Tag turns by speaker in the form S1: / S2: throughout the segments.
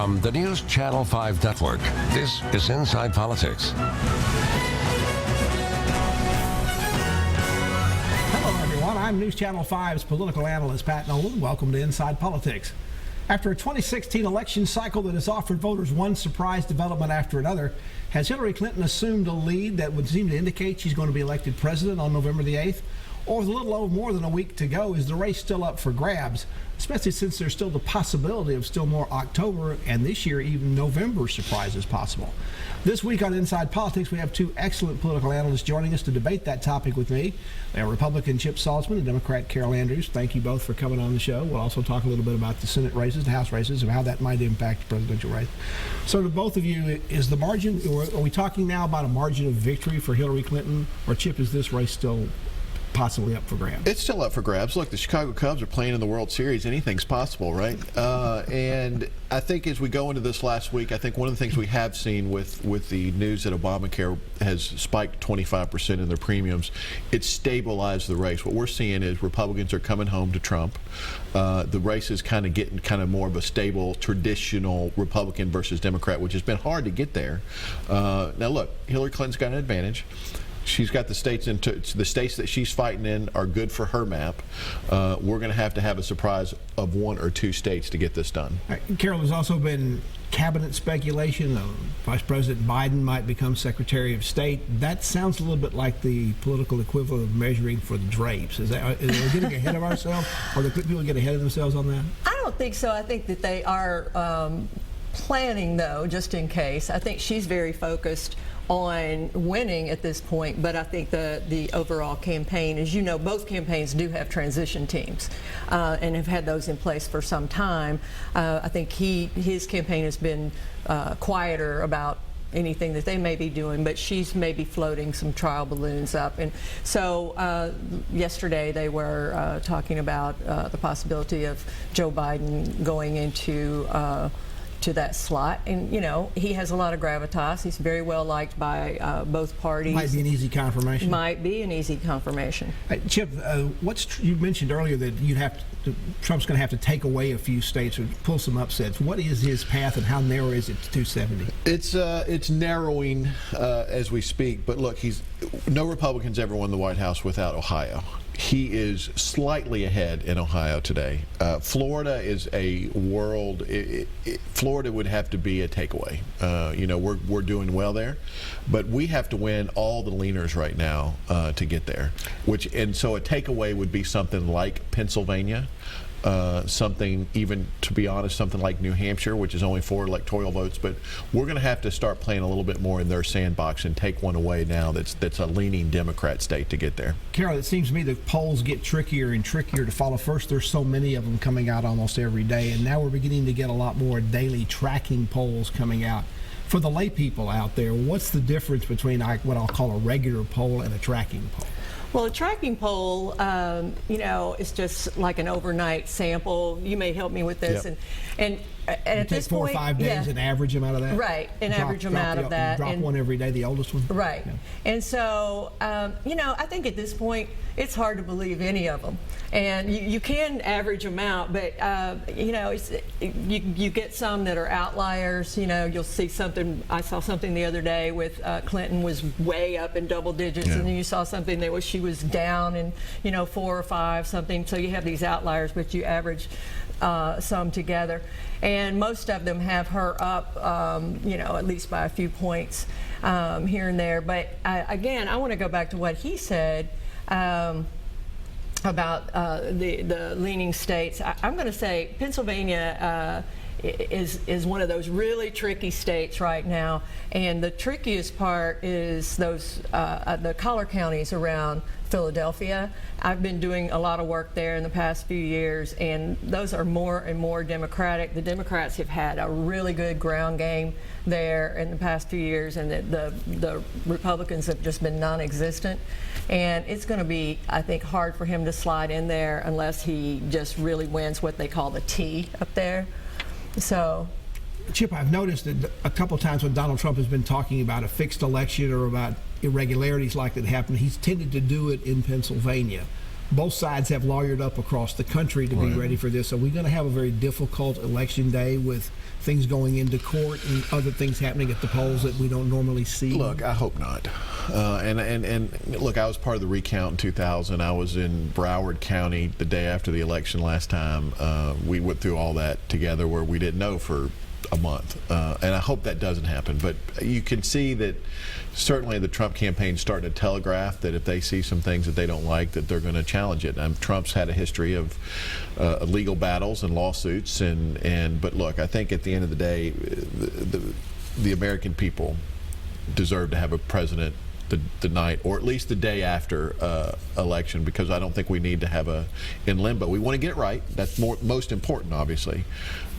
S1: From the News Channel 5 Network, this is Inside Politics.
S2: Hello, everyone. I'm News Channel 5's political analyst, Pat Nolan. Welcome to Inside Politics. After a 2016 election cycle that has offered voters one surprise development after another, has Hillary Clinton assumed a lead that would seem to indicate she's going to be elected president on November the 8th? Or with a little over more than a week to go, is the race still up for grabs, especially since there's still the possibility of still more October and this year even November surprises possible? This week on Inside Politics, we have two excellent political analysts joining us to debate that topic with me. They are Republican Chip Saltzman and Democrat Carol Andrews. Thank you both for coming on the show. We'll also talk a little bit about the Senate races, the House races, and how that might impact the presidential race. So to both of you, is the margin, are we talking now about a margin of victory for Hillary Clinton, or Chip, is this race still possibly up for grabs?
S3: It's still up for grabs. Look, the Chicago Cubs are playing in the World Series. Anything's possible, right? And I think as we go into this last week, I think one of the things we have seen with the news that Obamacare has spiked 25% in their premiums, it's stabilized the race. What we're seeing is Republicans are coming home to Trump. The race is kind of getting more of a stable, traditional Republican versus Democrat, which has been hard to get there. Now, look, Hillary Clinton's got an advantage. She's got the states the states that she's fighting in are good for her map. We're going to have a surprise of one or two states to get this done.
S2: Right. Carol, there's also been cabinet speculation. Vice President Biden might become Secretary of State. That sounds a little bit like the political equivalent of measuring for the drapes. Is we getting ahead of ourselves, or do people get ahead of themselves on that?
S4: I don't think so. I think that they are planning, though, just in case. I think she's very focused on winning at this point, but I think the overall campaign, as you know, both campaigns do have transition teams and have had those in place for some time. I think his campaign has been quieter about anything that they may be doing, but she's maybe floating some trial balloons up. And so yesterday they were talking about the possibility of Joe Biden going into to that slot, and you know, he has a lot of gravitas. He's very well liked by both parties.
S2: Might be an easy confirmation.
S4: Might be an easy confirmation.
S2: Chip, you mentioned earlier that Trump's going to have to take away a few states or pull some upsets. What is his path, and how narrow is it to 270?
S3: It's narrowing as we speak. But look, no Republicans ever won the White House without Ohio. He is slightly ahead in Ohio today. Florida is a world. Florida would have to be a takeaway. We're doing well there, but we have to win all the leaners right now to get there. So a takeaway would be something like Pennsylvania. Something, even to be honest, something like New Hampshire, which is only 4 electoral votes, but we're going to have to start playing a little bit more in their sandbox and take one away now that's a leaning Democrat state to get there.
S2: Carol, it seems to me the polls get trickier and trickier to follow. First, there's so many of them coming out almost every day, and now we're beginning to get a lot more daily tracking polls coming out. For the lay people out there, what's the difference between what I'll call a regular poll and a tracking poll?
S4: Well, a tracking poll, is just like an overnight sample. You may help me with this.
S3: Yep.
S4: And at this
S2: point, 4 or 5 days,
S4: yeah,
S2: and average them out of that?
S4: Right, and average them out of that.
S2: Drop one every day, the oldest one?
S4: Right.
S2: Yeah.
S4: And so, I think at this point, it's hard to believe any of them. And you can average them out, but, you get some that are outliers. You'll see something. I saw something the other day with Clinton was way up in double digits, and then you saw something that she was down in, 4 or 5, something. So you have these outliers, but you average some together. And most of them have her up, at least by a few points here and there. But again, I want to go back to what he said about the leaning states. I'm going to say Pennsylvania is one of those really tricky states right now, and the trickiest part is those the collar counties around Philadelphia. I've been doing a lot of work there in the past few years, and those are more and more Democratic. The Democrats have had a really good ground game there in the past few years, and the Republicans have just been non-existent. And it's going to be, I think, hard for him to slide in there unless he just really wins what they call the T up there. So,
S2: Chip, I've noticed that a couple times when Donald Trump has been talking about a fixed election or about irregularities like that happened, he's tended to do it in Pennsylvania. both sides have lawyered up across the country to be ready for this. Are we going to have a very difficult election day with things going into court and other things happening at the polls that we don't normally see?
S3: Look, I hope not. And look, I was part of the recount in 2000. I was in Broward County the day after the election last time. We went through all that together where we didn't know for a month. And I hope that doesn't happen. But you can see that certainly the Trump campaign is starting to telegraph that if they see some things that they don't like, that they're going to challenge it. Trump's had a history of legal battles and lawsuits. But look, I think at the end of the day, the American people deserve to have a president the night, or at least the day after election, because I don't think we need to have in limbo. We want to get it right. That's most important, obviously.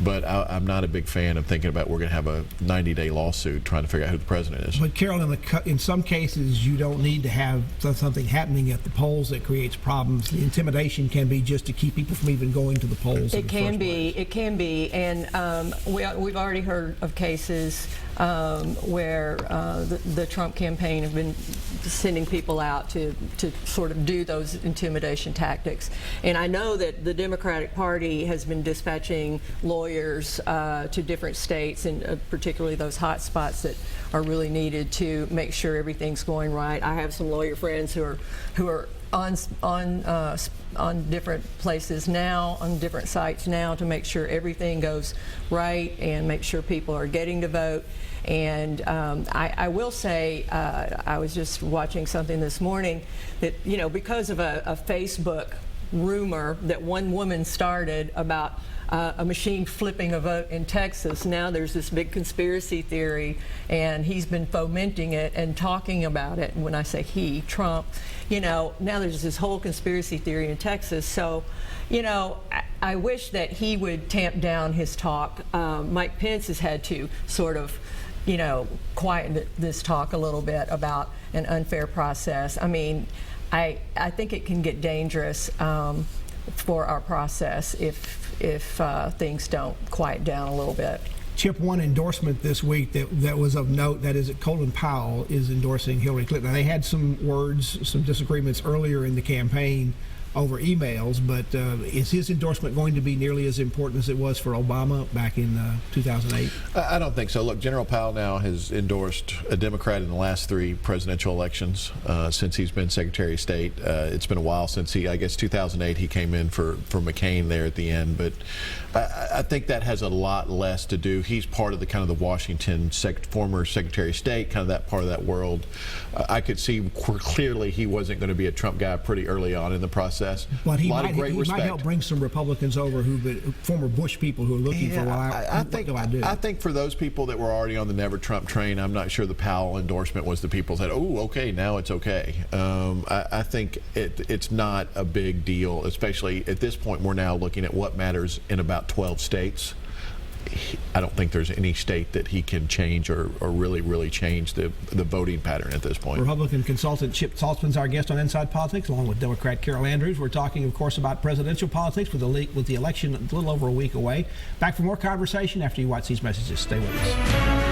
S3: But I'm not a big fan of thinking about we're going to have a 90-day lawsuit trying to figure out who the president is.
S2: But Carol, in some cases, you don't need to have something happening at the polls that creates problems. The intimidation can be just to keep people from even going to the polls.
S4: It can be, and we've already heard of cases where the Trump campaign have been sending people out to sort of do those intimidation tactics. And I know that the Democratic Party has been dispatching lawyers to different states, and particularly those hot spots that are really needed to make sure everything's going right. I have some lawyer friends who are on different places now, on different sites now, to make sure everything goes right and make sure people are getting to vote. And I will say, I was just watching something this morning that, because of a Facebook rumor that one woman started about a machine flipping a vote in Texas, now there's this big conspiracy theory, and he's been fomenting it and talking about it. And when I say he, Trump, now there's this whole conspiracy theory in Texas. So, I wish that he would tamp down his talk. Mike Pence has had to sort of, quieten this talk a little bit about an unfair process. I mean, I think it can get dangerous for our process if things don't quiet down a little bit.
S2: Chip, one endorsement this week that was of note, that is that Colin Powell is endorsing Hillary Clinton. Now, they had some disagreements earlier in the campaign over emails, but is his endorsement going to be nearly as important as it was for Obama back in 2008?
S3: I don't think so. Look, General Powell now has endorsed a Democrat in the last 3 presidential elections since he's been Secretary of State. It's been a while since I guess 2008 he came in for McCain there at the end, but I think that has a lot less to do. He's part of the Washington former Secretary of State, kind of that part of that world. I could see clearly he wasn't going to be a Trump guy pretty early on in the process.
S2: But he might help bring some Republicans over former Bush people who are looking for what do I do?
S3: I think for those people that were already on the Never Trump train, I'm not sure the Powell endorsement was the people that said, oh, okay, now it's okay. I think it's not a big deal, especially at this point. We're now looking at what matters in about 12 states. I don't think there's any state that he can change or really change the voting pattern at this point.
S2: Republican consultant Chip Saltzman's our guest on Inside Politics, along with Democrat Carol Andrews. We're talking, of course, about presidential politics with the election a little over a week away. Back for more conversation after you watch these messages. Stay with us.